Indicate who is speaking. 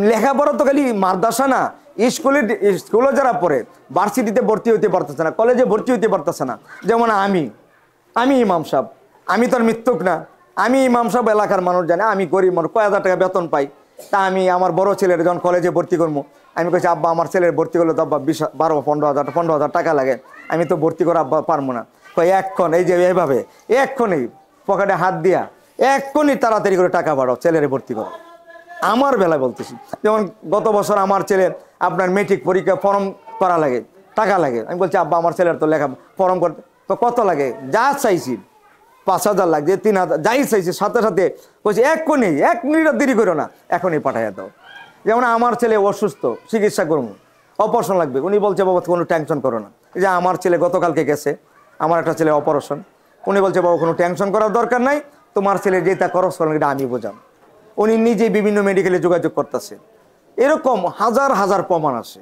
Speaker 1: লেখাপড়া তো খালি মাদ্রাসা না, স্কুলে যারা পড়ে ভার্সিটিতে ভর্তি হইতে পারতেছে না, কলেজে ভর্তি হইতে পারতেছে না। যেমন আমি ইমাম সাহেব, আমি তো আর মৃত্যুক না, আমি ইমাম সাহেব, এলাকার মানুষ জানে আমি গরিব মানুষ, কয় হাজার টাকা বেতন পাই। তা আমি আমার বড় ছেলের যখন কলেজে ভর্তি করবো, আমি বলছি আব্বা আমার ছেলের ভর্তি করলে তো আব্বা 12-15 হাজার টাকা লাগে, আমি তো ভর্তি করে আব্বা পারবো না। কয় এক্ষণ এই যে এইভাবে এক্ষণই পকেটে হাত দিয়া এক্ষণই তাড়াতাড়ি করে টাকা বাড়াও, ছেলের ভর্তি করো। আমার বেলায় বলতেছি, যেমন গত বছর আমার ছেলে আপনার মেট্রিক পরীক্ষা ফর্ম করা লাগে, টাকা লাগে। আমি বলছি আব্বা আমার ছেলের তো লেখা ফর্ম করতে তো কত লাগে, যা চাইছি 5,000 লাগছে, 3,000 যাই চাইছি, সাথে সাথে বলছি এক্ষুনি 1 মিনিটও দেরি করো না, এখনই পাঠাইয়া দাও। যেমন আমার ছেলে অসুস্থ, চিকিৎসা করবো, অপারেশন লাগবে, উনি বলছে বাবা কোনো টেনশন করো না। এই যে আমার ছেলে গতকালকে গেছে, আমার একটা ছেলে অপারেশন, উনি বলছে বাবা কোনো টেনশন করার দরকার নাই, তোমার ছেলে যেটা খরচ করেন এটা আমি বোঝাম। উনি নিজে বিভিন্ন মেডিকেলে যোগাযোগ করতেছে। এরকম হাজার হাজার প্রমাণ আছে।